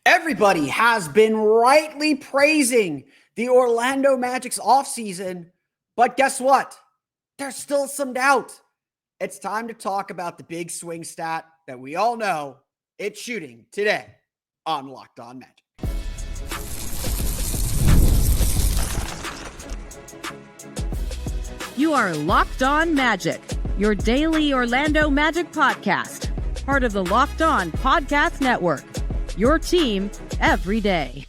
Everybody has been rightly praising the Orlando Magic's offseason, but guess what? There's still some doubt. It's time to talk about the big swing stat that we all know. It's shooting today on Locked On Magic. You are Locked On Magic, your daily Orlando Magic podcast, part of the Locked On Podcast Network. Your team every day.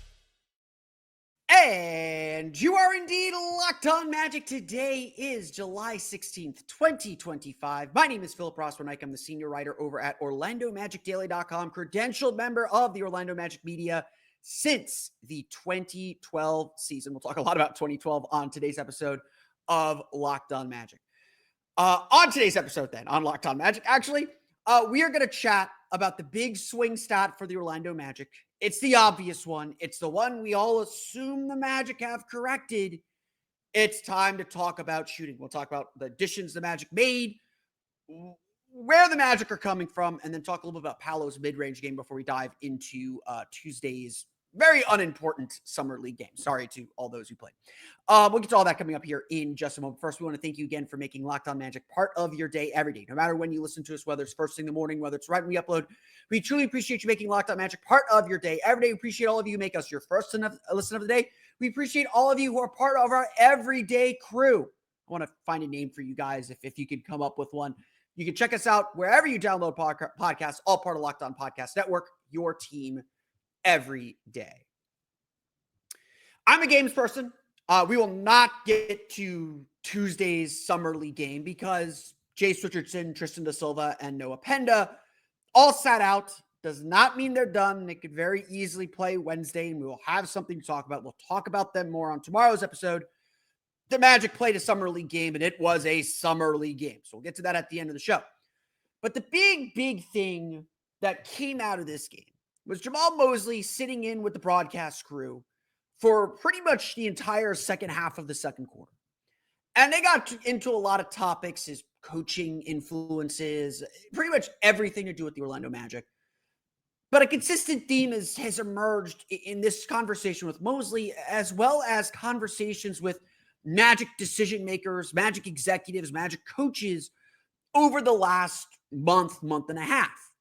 And you are indeed Locked On Magic. Today is July 16th, 2025. My name is Philip Rossman-Ike. I'm the senior writer over at OrlandoMagicDaily.com, credentialed member of the Orlando Magic media since the 2012 season. We'll talk a lot about 2012 on today's episode of Locked On Magic. On today's episode then, on Locked On Magic, actually, we are going to chat about the big swing stat for the Orlando Magic. It's the obvious one. It's the one we all assume the Magic have corrected. It's time to talk about shooting. We'll talk about the additions the Magic made, where the Magic are coming from, and then talk a little bit about Paolo's mid-range game before we dive into Tuesday's very unimportant Summer League game. Sorry to all those who played. We'll get to all that coming up here in just a moment. First, we want to thank you again for making Locked On Magic part of your day every day. No matter when you listen to us, whether it's first thing in the morning, whether it's right when we upload, we truly appreciate you making Locked On Magic part of your day every day. We appreciate all of you who make us your first listen of the day. We appreciate all of you who are part of our everyday crew. I want to find a name for you guys if you could come up with one. You can check us out wherever you download podcasts, all part of Locked On Podcast Network, your team every day. I'm a games person. We will not get to Tuesday's Summer League game because Jase Richardson, Tristan da Silva, and Noah Penda all sat out. Does not mean they're done. They could very easily play Wednesday, and we will have something to talk about. We'll talk about them more on tomorrow's episode. The Magic played a Summer League game, and it was a Summer League game. So we'll get to that at the end of the show. But the big thing that came out of this game was Jamal Mosley sitting in with the broadcast crew for pretty much the entire second half of the second quarter. And they got into a lot of topics, his coaching influences, pretty much everything to do with the Orlando Magic. But a consistent theme has emerged in this conversation with Mosley, as well as conversations with Magic decision makers, Magic executives, Magic coaches over the last month and a half.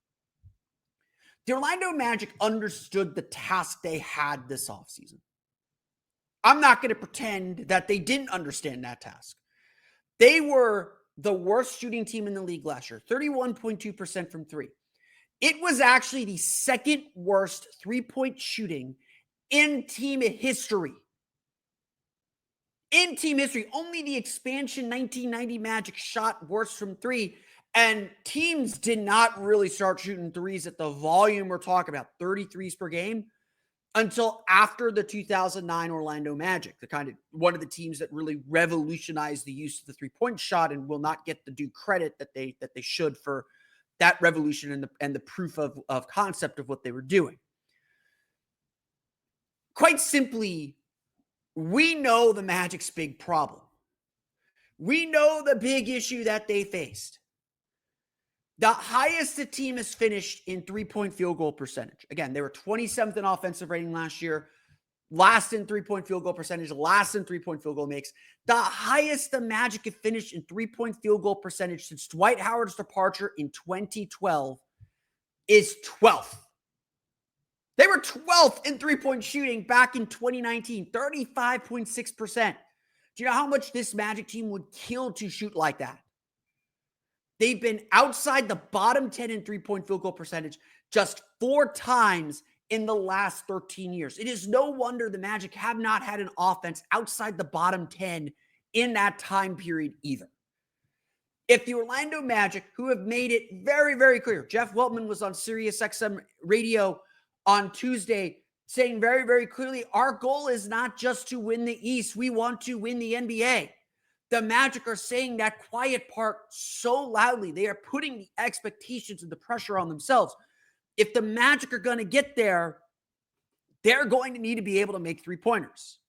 The Orlando Magic understood the task they had this offseason. I'm not going to pretend that they didn't understand that task. They were the worst shooting team in the league last year, 31.2% from three. It was actually the second worst three-point shooting in team history. In team history, only the expansion 1990 Magic shot worse from three, and teams did not really start shooting threes at the volume we're talking about, 33s per game, until after the 2009 Orlando Magic, one of the teams that really revolutionized the use of the three-point shot and will not get the due credit that they should for that revolution and the proof of concept of what they were doing. Quite simply, we know the Magic's big problem. We know the big issue that they faced. The highest the team has finished in three-point field goal percentage. Again, they were 27th in offensive rating last year, last in three-point field goal percentage, last in three-point field goal makes. The highest the Magic have finished in three-point field goal percentage since Dwight Howard's departure in 2012 is 12th. They were 12th in three-point shooting back in 2019, 35.6%. Do you know how much this Magic team would kill to shoot like that? They've been outside the bottom 10 in three-point field goal percentage just 4 times in the last 13 years. It is no wonder the Magic have not had an offense outside the bottom 10 in that time period either. If the Orlando Magic, who have made it very, very clear, Jeff Weltman was on SiriusXM radio on Tuesday saying very, very clearly, our goal is not just to win the East. We want to win the NBA. The Magic are saying that quiet part so loudly. They are putting the expectations and the pressure on themselves. If the Magic are going to get there, they're going to need to be able to make three-pointers.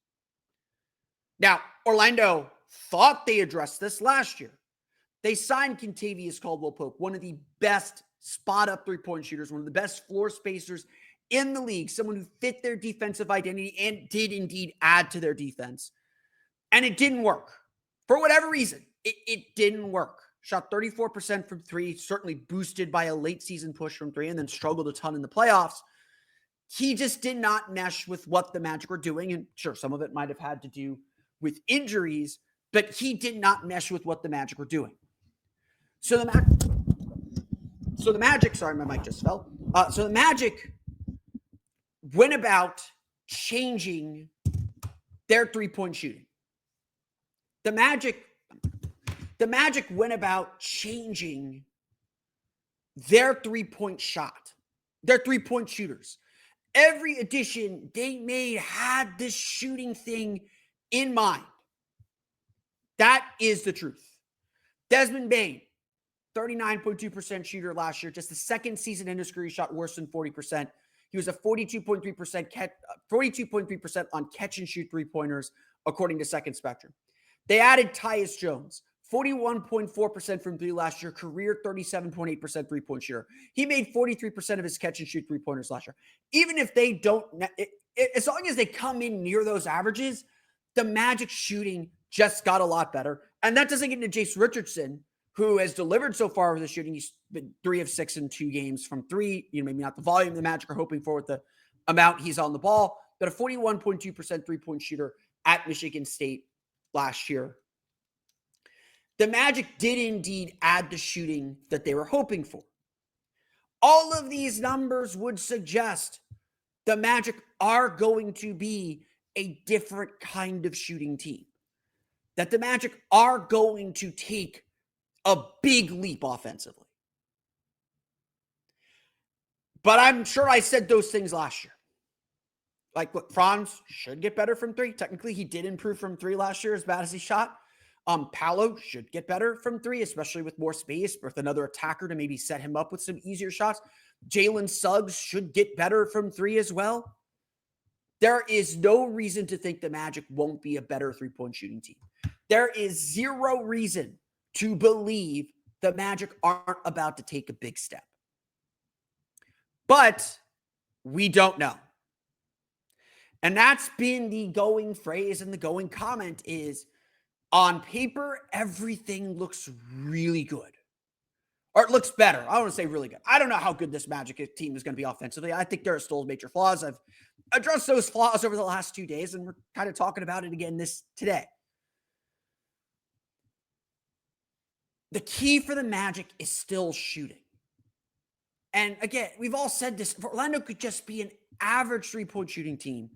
Now, Orlando thought they addressed this last year. They signed Kentavious Caldwell-Pope, one of the best spot-up three-point shooters, one of the best floor spacers in the league, someone who fit their defensive identity and did indeed add to their defense. And it didn't work. For whatever reason, it didn't work. Shot 34% from three, certainly boosted by a late season push from three, and then struggled a ton in the playoffs. He just did not mesh with what the Magic were doing. And sure, some of it might have had to do with injuries, but he did not mesh with what the Magic were doing. So the Magic, sorry, my mic just fell. So the Magic went about changing their three-point shooting. The Magic went about changing their three-point shot, their three-point shooters. Every addition they made had this shooting thing in mind. That is the truth. Desmond Bane, 39.2% shooter last year, just the second season in his career, he shot worse than 40%. He was a 42.3% on catch and shoot three-pointers, according to Second Spectrum. They added Tyus Jones, 41.4% from three last year, career 37.8% three-point shooter. He made 43% of his catch and shoot three-pointers last year. Even if they don't, as long as they come in near those averages, the Magic shooting just got a lot better. And that doesn't get into Jase Richardson, who has delivered so far with the shooting. He's been 3 of 6 in 2 games from three. Maybe not the volume the Magic are hoping for with the amount he's on the ball, but a 41.2% three-point shooter at Michigan State last year. The Magic did indeed add the shooting that they were hoping for. All of these numbers would suggest the Magic are going to be a different kind of shooting team. That the Magic are going to take a big leap offensively. But I'm sure I said those things last year. Like, look, Franz should get better from three. Technically, he did improve from three last year as bad as he shot. Paolo should get better from three, especially with more space, with another attacker to maybe set him up with some easier shots. Jalen Suggs should get better from three as well. There is no reason to think the Magic won't be a better three-point shooting team. There is zero reason to believe the Magic aren't about to take a big step. But we don't know. And that's been the going phrase and the going comment is, on paper, everything looks really good. Or it looks better. I don't want to say really good. I don't know how good this Magic team is going to be offensively. I think there are still major flaws. I've addressed those flaws over the last 2 days, and we're kind of talking about it again today. The key for the Magic is still shooting. And again, we've all said this. If Orlando could just be an average three-point shooting team,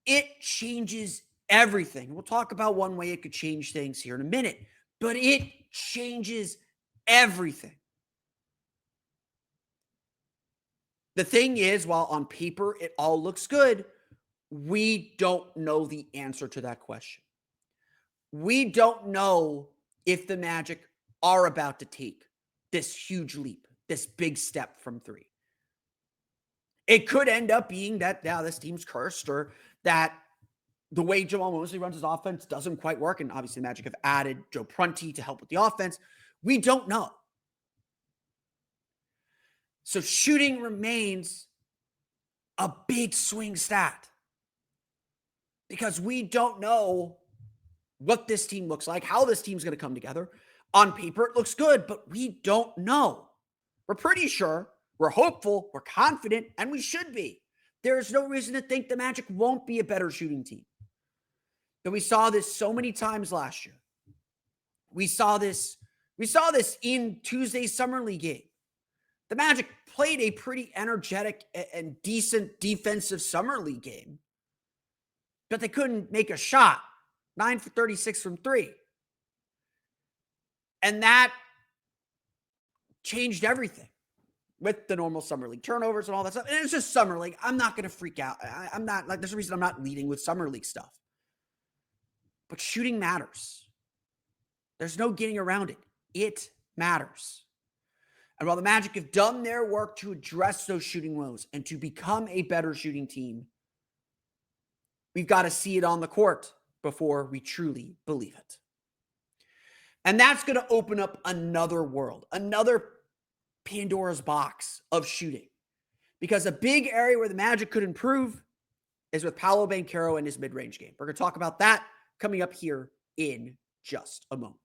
it changes everything. We'll talk about one way it could change things here in a minute, but it changes everything. The thing is, while on paper it all looks good, we don't know the answer to that question. We don't know if the Magic are about to take this huge leap, this big step from three. It could end up being that now this team's cursed, or that the way Jamal Mosley runs his offense doesn't quite work. And obviously the Magic have added Joe Prunty to help with the offense. We don't know. So shooting remains a big swing stat because we don't know what this team looks like, how this team's going to come together. On paper, it looks good, but we don't know. We're pretty sure, we're hopeful, we're confident, and we should be. There's no reason to think the Magic won't be a better shooting team. But we saw this so many times last year. We saw this in Tuesday's Summer League game. The Magic played a pretty energetic and decent defensive Summer League game, but they couldn't make a shot. 9 for 36 from three. And that changed everything with the normal Summer League turnovers and all that stuff. And it's just Summer League. I'm not going to freak out. I'm not, like, there's a reason I'm not leading with Summer League stuff. But shooting matters. There's no getting around it. It matters. And while the Magic have done their work to address those shooting woes and to become a better shooting team, we've got to see it on the court before we truly believe it. And that's going to open up another world, another Pandora's box of shooting. because a big area where the Magic could improve is with Paolo Banchero and his mid-range game. We're going to talk about that coming up here in just a moment.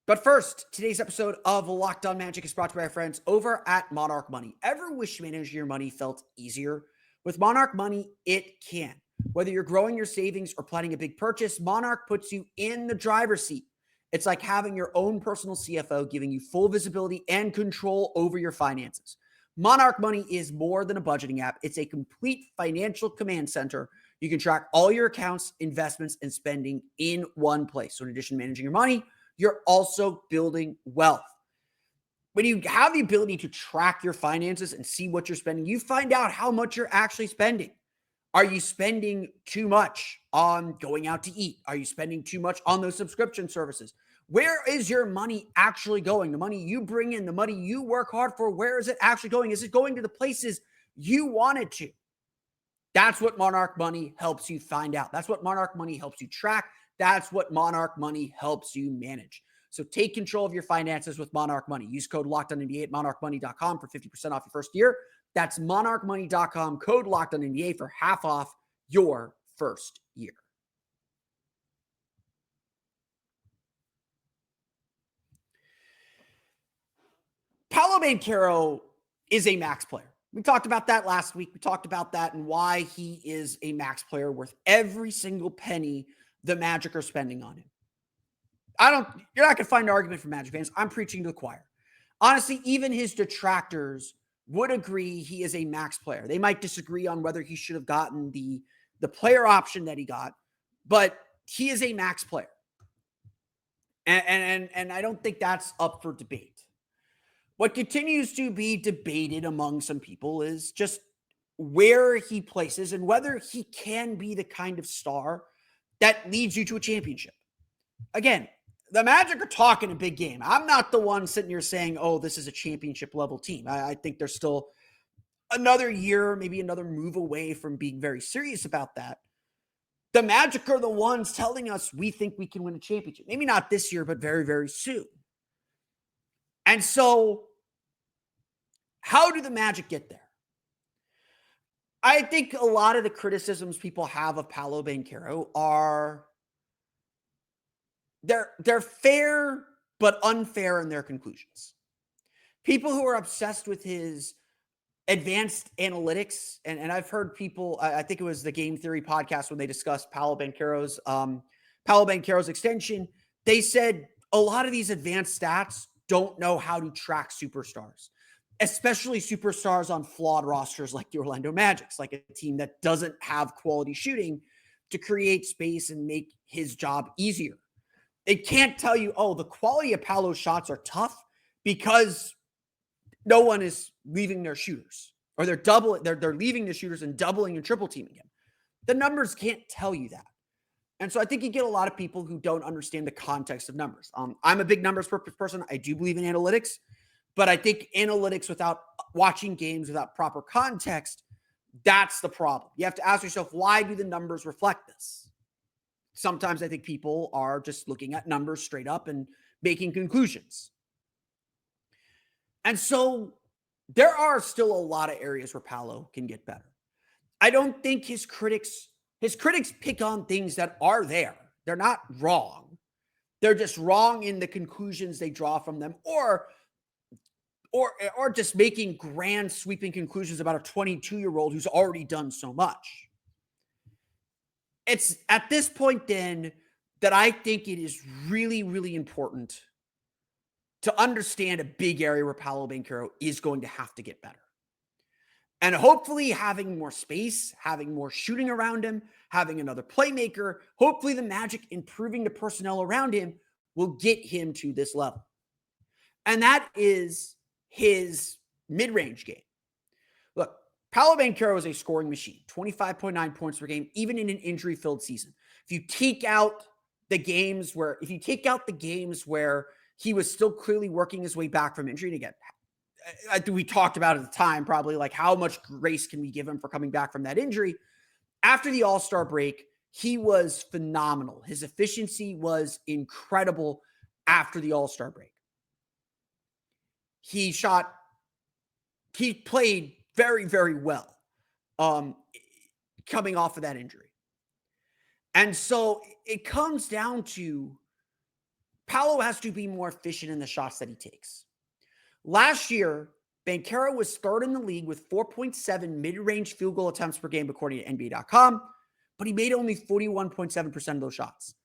But first, today's episode of Locked On Magic is brought to you by our friends over at Monarch Money. Ever wish managing your money felt easier? With Monarch Money, it can. Whether you're growing your savings or planning a big purchase, Monarch puts you in the driver's seat. It's like having your own personal CFO, giving you full visibility and control over your finances. Monarch Money is more than a budgeting app. It's a complete financial command center. You can track all your accounts, investments, and spending in one place. So in addition to managing your money, you're also building wealth. When you have the ability to track your finances and see what you're spending, you find out how much you're actually spending. Are you spending too much on going out to eat? Are you spending too much on those subscription services? Where is your money actually going? The money you bring in, the money you work hard for, where is it actually going? Is it going to the places you want it to? That's what Monarch Money helps you find out. That's what Monarch Money helps you track. That's what Monarch Money helps you manage. So take control of your finances with Monarch Money. Use code LOCKEDONNBA at monarchmoney.com for 50% off your first year. That's monarchmoney.com, code LOCKEDONNBA for half off your first year. Paolo Banchero is a max player. We talked about that last week. We talked about that and why he is a max player worth every single penny the Magic are spending on him. You're not going to find an argument from Magic fans. I'm preaching to the choir. Honestly, even his detractors would agree he is a max player. They might disagree on whether he should have gotten the player option that he got, but he is a max player. And I don't think that's up for debate. What continues to be debated among some people is just where he places and whether he can be the kind of star that leads you to a championship. Again, the Magic are talking a big game. I'm not the one sitting here saying, oh, this is a championship level team. I think they're still another year, maybe another move away from being very serious about that. The Magic are the ones telling us we think we can win a championship. Maybe not this year, but very, very soon. And so, how do the Magic get there? I think a lot of the criticisms people have of Paolo Banchero are they're fair but unfair in their conclusions. People who are obsessed with his advanced analytics, and I've heard people, I think it was the Game Theory podcast when they discussed Paolo Banchero's extension, they said a lot of these advanced stats don't know how to track superstars, especially superstars on flawed rosters like the Orlando Magic's, like a team that doesn't have quality shooting to create space and make his job easier. They can't tell you, oh, the quality of Paolo's shots are tough because no one is leaving their shooters, or they're leaving the shooters and doubling and triple teaming him. The numbers can't tell you that. And so I think you get a lot of people who don't understand the context of numbers. I'm a big numbers person. I do believe in analytics, but I think analytics without watching games, without proper context, that's the problem. You have to ask yourself, why do the numbers reflect this? Sometimes I think people are just looking at numbers straight up and making conclusions. And so there are still a lot of areas where Paolo can get better. I don't think his critics pick on things that are there. They're not wrong. They're just wrong in the conclusions they draw from them, or just making grand sweeping conclusions about a 22-year-old who's already done so much. It's at this point then that I think it is really, really important to understand a big area where Paolo Banchero is going to have to get better. And hopefully having more space, having more shooting around him, having another playmaker, hopefully the Magic improving the personnel around him will get him to this level. And that is his mid-range game. Look, Paolo Banchero is a scoring machine, 25.9 points per game, even in an injury-filled season. If you take out the games where he was still clearly working his way back from injury, and again, I think we talked about at the time, probably like how much grace can we give him for coming back from that injury. After the All-Star break, he was phenomenal. His efficiency was incredible after the All-Star break. he played very, very well coming off of that injury. And so it comes down to Paolo has to be more efficient in the shots that he takes. Last year, Banchero was third in the league with 4.7 mid-range field goal attempts per game, according to NBA.com, but he made only 41.7% of those shots.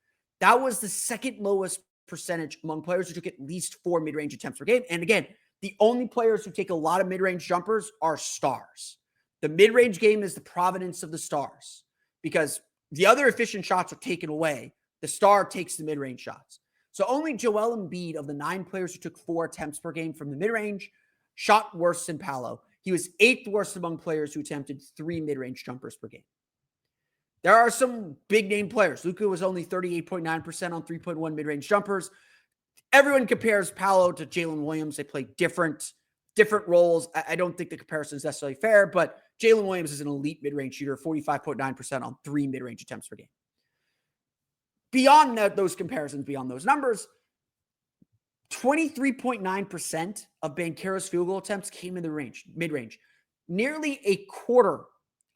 That was the second lowest percentage among players who took at least 4 mid-range attempts per game. And again, the only players who take a lot of mid-range jumpers are stars. The mid-range game is the providence of the stars because the other efficient shots are taken away. The star takes the mid-range shots. So only Joel Embiid of the 9 players who took 4 attempts per game from the mid-range shot worse than Paolo. He was 8th worst among players who attempted 3 mid-range jumpers per game. There are some big-name players. Luka was only 38.9% on 3.1 mid-range jumpers. Everyone compares Paolo to Jalen Williams. They play different roles. I don't think the comparison is necessarily fair, but Jalen Williams is an elite mid-range shooter, 45.9% on 3 mid-range attempts per game. Beyond those comparisons, beyond those numbers, 23.9% of Banchero's field goal attempts came in the mid-range. Nearly a quarter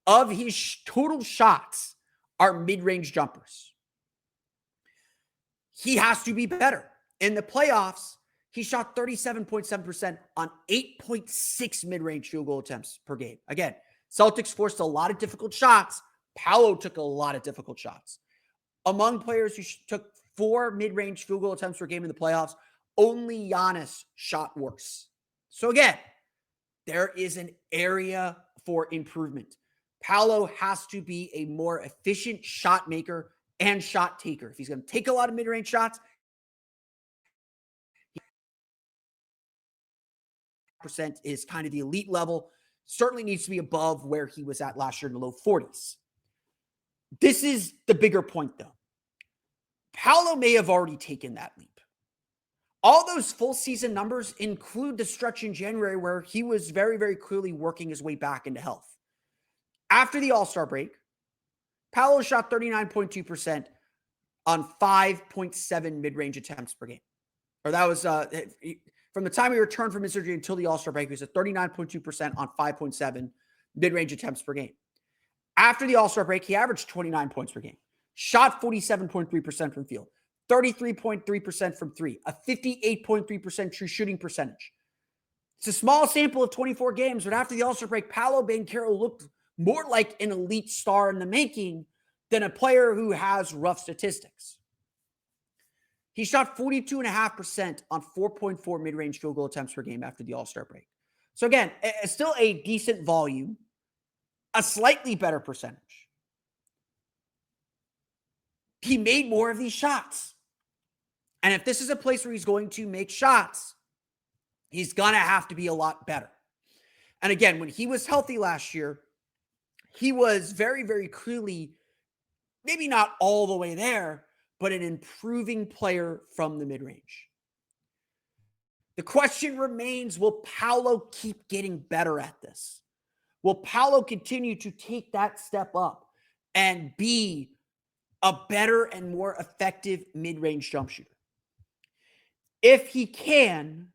of his total shots are mid-range jumpers. He has to be better. In the playoffs, he shot 37.7% on 8.6 mid-range field goal attempts per game. Again, Celtics forced a lot of difficult shots. Paolo took a lot of difficult shots. Among players who took 4 mid-range field goal attempts per game in the playoffs, only Giannis shot worse. So again, there is an area for improvement. Paolo has to be a more efficient shot maker and shot taker. If he's going to take a lot of mid-range shots, percent is kind of the elite level. Certainly needs to be above where he was at last year in the low 40s. This is the bigger point, though. Paolo may have already taken that leap. All those full season numbers include the stretch in January where he was very, very clearly working his way back into health. After the All-Star break, Paolo shot 39.2% on 5.7 mid-range attempts per game. Or that was from the time he returned from his surgery until the All-Star break, he was at 39.2% on 5.7 mid-range attempts per game. After the All-Star break, he averaged 29 points per game, shot 47.3% from field, 33.3% from three, a 58.3% true shooting percentage. It's a small sample of 24 games, but after the All-Star break, Paolo Banchero looked more like an elite star in the making than a player who has rough statistics. He shot 42.5% on 4.4 mid-range field goal attempts per game after the All-Star break. So again, still a decent volume, a slightly better percentage. He made more of these shots. And if this is a place where he's going to make shots, he's going to have to be a lot better. And again, when he was healthy last year, he was very, very clearly, maybe not all the way there, but an improving player from the mid-range. The question remains, will Paolo keep getting better at this? Will Paolo continue to take that step up and be a better and more effective mid-range jump shooter? If he can,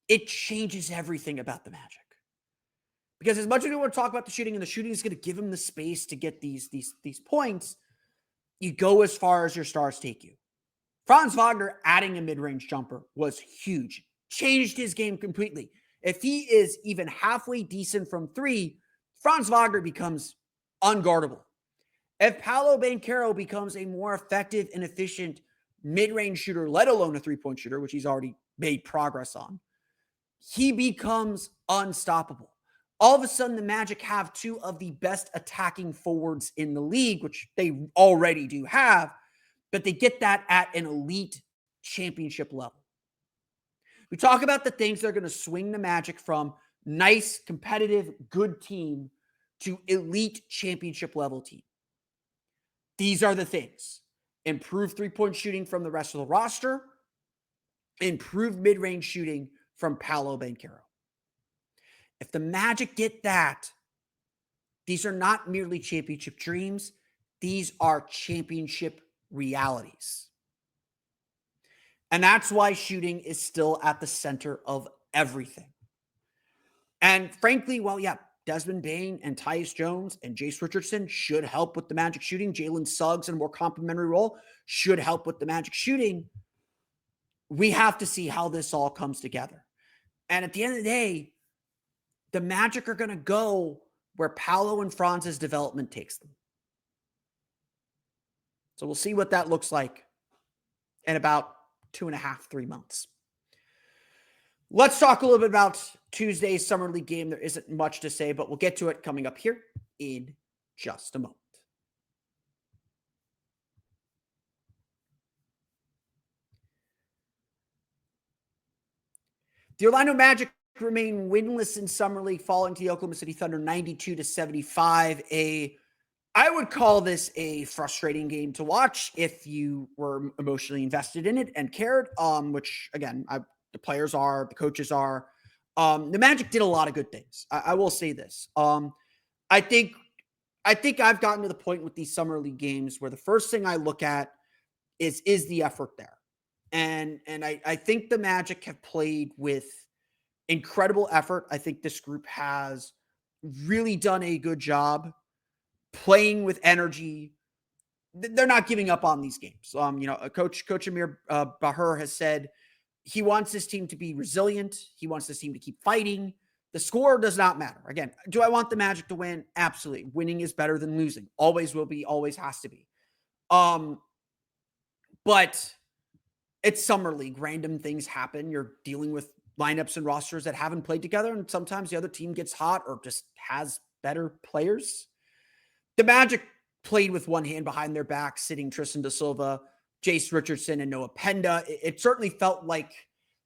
it changes everything about the Magic. Because as much as we want to talk about the shooting, and the shooting is going to give him the space to get these points, you go as far as your stars take you. Franz Wagner adding a mid-range jumper was huge. Changed his game completely. If he is even halfway decent from three, Franz Wagner becomes unguardable. If Paolo Banchero becomes a more effective and efficient mid-range shooter, let alone a three-point shooter, which he's already made progress on, he becomes unstoppable. All of a sudden, the Magic have two of the best attacking forwards in the league, which they already do have, but they get that at an elite championship level. We talk about the things that are going to swing the Magic from nice, competitive, good team to elite championship level team. These are the things. Improved three-point shooting from the rest of the roster. Improved mid-range shooting from Paolo Banchero. If the Magic get that, these are not merely championship dreams. These are championship realities. And that's why shooting is still at the center of everything. And frankly, well, yeah, Desmond, Bane, and Tyus Jones and Jase Richardson should help with the Magic shooting. Jalen Suggs in a more complimentary role should help with the Magic shooting. We have to see how this all comes together. And at the end of the day, the Magic are going to go where Paolo and Franz's development takes them. So we'll see what that looks like in about 2.5, 3 months. Let's talk a little bit about Tuesday's Summer League game. There isn't much to say, but we'll get to it coming up here in just a moment. The Orlando Magic remain winless in Summer League, falling to the Oklahoma City Thunder 92-75. I would call this a frustrating game to watch if you were emotionally invested in it and cared, which, again, the players are, the coaches are. The Magic did a lot of good things. I will say this. I think I've gotten to the point with these Summer League games where the first thing I look at is the effort there. And I think the Magic have played with incredible effort. I think this group has really done a good job playing with energy. They're not giving up on these games. Coach Amir Bahar has said he wants this team to be resilient. He wants this team to keep fighting. The score does not matter. Again, do I want the Magic to win? Absolutely. Winning is better than losing. Always will be, always has to be. But it's Summer League. Random things happen. You're dealing with lineups and rosters that haven't played together, and sometimes the other team gets hot or just has better players. The Magic played with one hand behind their back, sitting Tristan da Silva, Jase Richardson, and Noah Penda. It certainly felt like,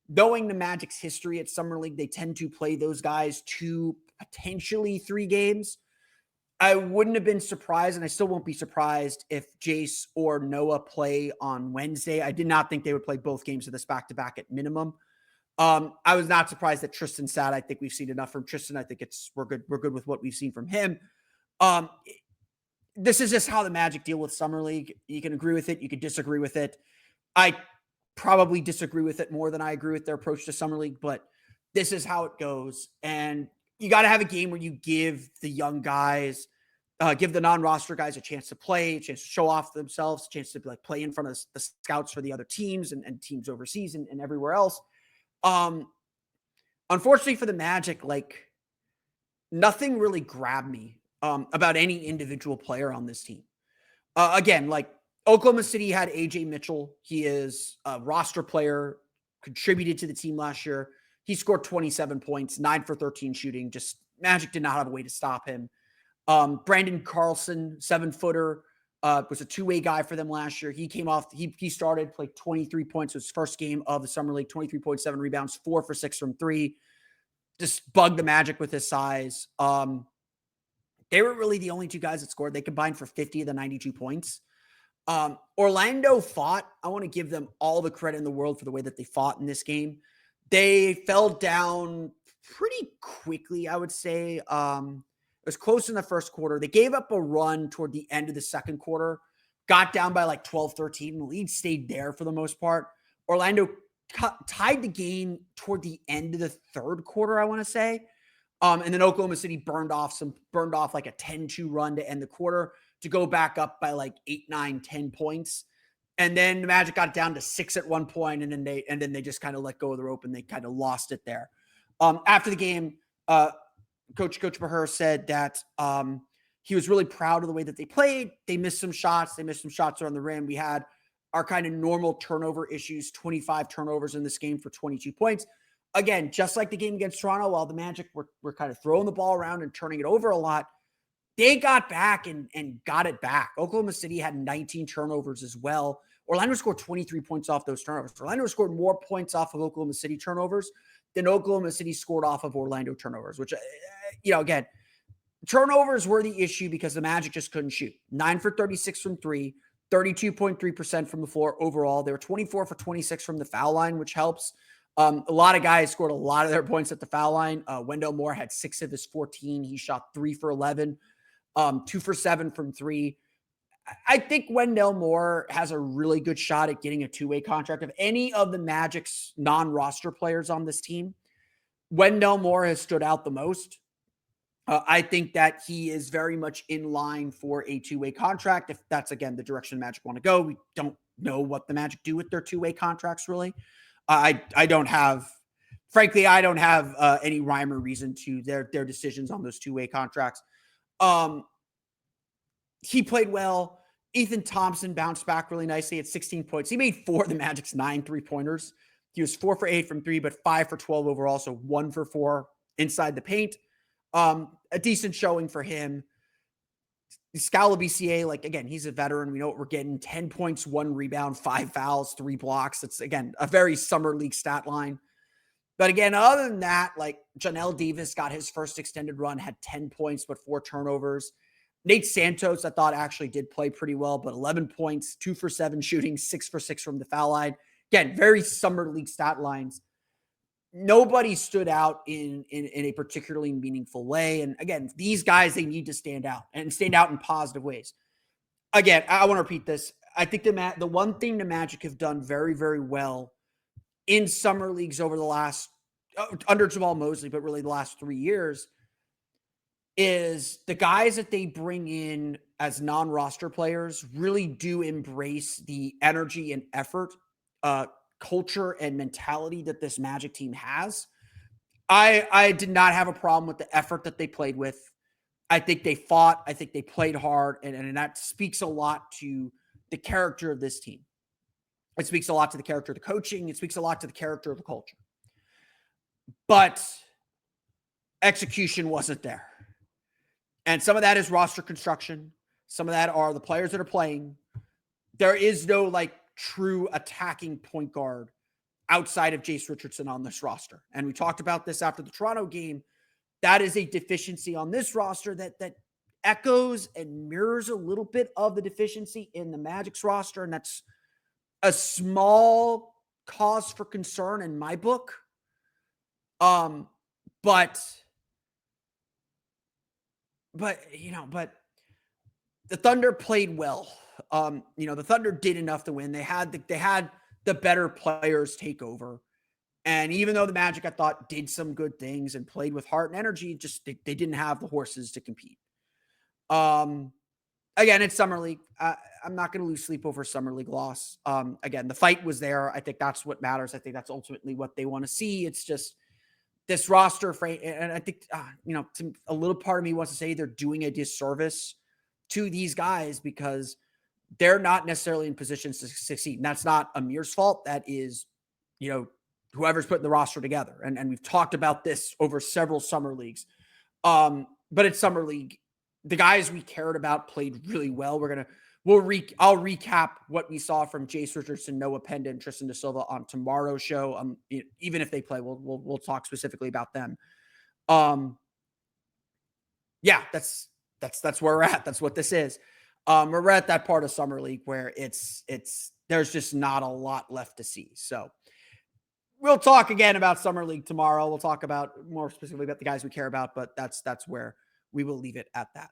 knowing the Magic's history at Summer League, they tend to play those guys 2, potentially 3 games. I wouldn't have been surprised, and I still won't be surprised if Jase or Noah play on Wednesday. I did not think they would play both games of this back-to-back at minimum. I was not surprised that Tristan sat. I think we've seen enough from Tristan. I think we're good. We're good with what we've seen from him. This is just how the Magic deal with Summer League. You can agree with it. You can disagree with it. I probably disagree with it more than I agree with their approach to Summer League, but this is how it goes. And you got to have a game where you give the young guys, give the non-roster guys a chance to play, a chance to show off themselves, a chance to play in front of the scouts for the other teams and teams overseas and everywhere else. Unfortunately for the Magic, nothing really grabbed me about any individual player on this team. Again, Oklahoma City had AJ Mitchell. He is a roster player, contributed to the team last year. He scored 27 points, 9 for 13 shooting. Just Magic did not have a way to stop him. Brandon Carlson, 7-footer, was a two-way guy for them last year. He came off, he started, played 23 points. It was his first game of the Summer League, 23.7 rebounds, 4 for 6 from 3. Just bugged the Magic with his size. They were really the only 2 guys that scored. They combined for 50 of the 92 points. Orlando fought. I want to give them all the credit in the world for the way that they fought in this game. They fell down pretty quickly, I would say. It was close in the first quarter. They gave up a run toward the end of the second quarter, got down by 12-13. The lead stayed there for the most part. Orlando tied the game toward the end of the third quarter, I want to say. And then Oklahoma City burned off a 10-2 run to end the quarter to go back up by 8, 9, 10 points. And then the Magic got down to 6 at one point, and then they just kind of let go of the rope and they kind of lost it there. After the game, Coach Bahar said that he was really proud of the way that they played. They missed some shots. They missed some shots around the rim. We had our kind of normal turnover issues, 25 turnovers in this game for 22 points. Again, just like the game against Toronto, while the Magic were kind of throwing the ball around and turning it over a lot, they got back and got it back. Oklahoma City had 19 turnovers as well. Orlando scored 23 points off those turnovers. Orlando scored more points off of Oklahoma City turnovers than Oklahoma City scored off of Orlando turnovers, which, again, turnovers were the issue because the Magic just couldn't shoot. 9 for 36 from 3, 32.3% from the floor overall. They were 24 for 26 from the foul line, which helps. A lot of guys scored a lot of their points at the foul line. Wendell Moore had 6 of his 14. He shot 3 for 11, 2 for 7 from 3. I think Wendell Moore has a really good shot at getting a two-way contract. Of any of the Magic's non-roster players on this team, Wendell Moore has stood out the most. I think that he is very much in line for a two-way contract. If that's, again, the direction the Magic want to go, we don't know what the Magic do with their two-way contracts, really. I don't have, frankly, I don't have any rhyme or reason to their decisions on those two-way contracts. He played well. Ethan Thompson bounced back really nicely at 16 points. He made 4 of the Magic's 9 3-pointers. He was 4 for 8 from 3, but 5 for 12 overall, so 1 for 4 inside the paint. A decent showing for him. Scala BCA, like, again, he's a veteran. We know what we're getting. 10 points, 1 rebound, 5 fouls, 3 blocks. It's, again, a very summer league stat line. But again, other than that, like, Janelle Davis got his first extended run, had 10 points, but 4 turnovers. Nate Santos, I thought, actually did play pretty well, but 11 points, 2 for 7 shooting, 6 for 6 from the foul line. Again, very summer league stat lines. Nobody stood out in a particularly meaningful way. And again, these guys, they need to stand out and stand out in positive ways. Again, I want to repeat this. I think the one thing the Magic have done very, very well in summer leagues over the last, under Jamal Mosley, but really the last 3 years, is the guys that they bring in as non-roster players really do embrace the energy and effort, culture and mentality that this Magic team has. I did not have a problem with the effort that they played with. I think they fought. I think they played hard. And that speaks a lot to the character of this team. It speaks a lot to the character of the coaching. It speaks a lot to the character of the culture. But execution wasn't there. And some of that is roster construction. Some of that are the players that are playing. There is no, like, true attacking point guard outside of Jase Richardson on this roster. And we talked about this after the Toronto game. That is a deficiency on this roster that echoes and mirrors a little bit of the deficiency in the Magic's roster. And that's a small cause for concern in my book. But the Thunder played well. The Thunder did enough to win. They had the better players take over. And even though the Magic, I thought, did some good things and played with heart and energy, just they didn't have the horses to compete. Again, it's Summer League. I'm not going to lose sleep over Summer League loss. Again, the fight was there. I think that's what matters. I think that's ultimately what they want to see. It's just this roster frame. And I think, a little part of me wants to say they're doing a disservice to these guys because they're not necessarily in positions to succeed. And that's not Amir's fault. That is, whoever's putting the roster together. And we've talked about this over several summer leagues. But it's Summer League. The guys we cared about played really well. I'll recap what we saw from Jase Richardson, Noah Penda, and Tristan Da Silva on tomorrow's show. Even if they play, we'll talk specifically about them. Yeah, that's where we're at. That's what this is. We're at that part of Summer League where there's just not a lot left to see. So we'll talk again about Summer League tomorrow. We'll talk about more specifically about the guys we care about, but that's where we will leave it at that.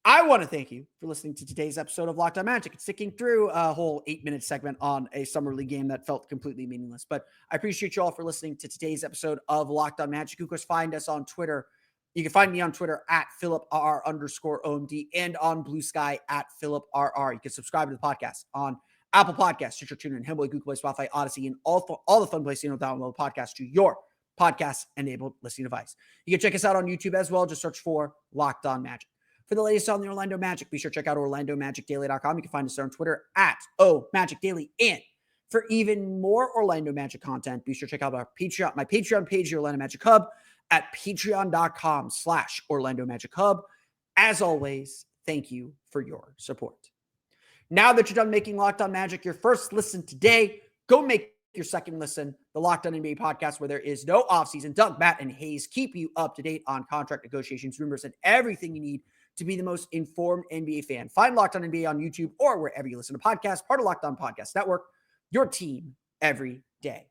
I want to thank you for listening to today's episode of Locked On Magic and sticking through a whole 8-minute segment on a Summer League game that felt completely meaningless. But I appreciate you all for listening to today's episode of Locked On Magic. You can find us on Twitter. You can find me on Twitter at @PhilipRR_OMD and on Blue Sky at PhilipRR. You can subscribe to the podcast on Apple Podcasts, Stitcher, TuneIn, Himalaya, Google Play, Spotify, Odyssey, and all the fun places to download podcasts to your podcast-enabled listening device. You can check us out on YouTube as well. Just search for Locked On Magic. For the latest on the Orlando Magic, be sure to check out OrlandoMagicDaily.com. You can find us there on Twitter at @OMagicDaily. And for even more Orlando Magic content, be sure to check out my Patreon page, the Orlando Magic Hub, at patreon.com/Orlando Magic Hub. As always, thank you for your support. Now that you're done making Locked On Magic your first listen today, go make your second listen, the Locked On NBA podcast, where there is no offseason. Doug, Matt, and Hayes keep you up to date on contract negotiations, rumors, and everything you need to be the most informed NBA fan. Find Locked On NBA on YouTube or wherever you listen to podcasts, part of Locked On Podcast Network, your team every day.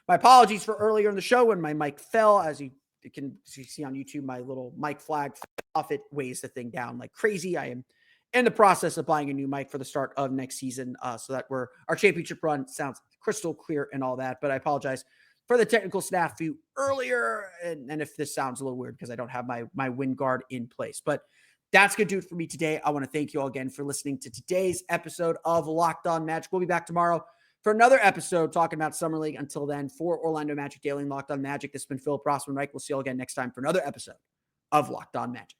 My apologies for earlier in the show when my mic fell. As you can see on YouTube, my little mic flag fell off. It weighs the thing down like crazy. I am in the process of buying a new mic for the start of next season so that our championship run sounds crystal clear and all that. But I apologize for the technical snafu earlier. And if this sounds a little weird because I don't have my wind guard in place, but that's going to do it for me today. I want to thank you all again for listening to today's episode of Locked On Magic. We'll be back tomorrow for another episode talking about Summer League. Until then, for Orlando Magic Daily and Locked On Magic, this has been Philip Rossman-Reich. We'll see you all again next time for another episode of Locked On Magic.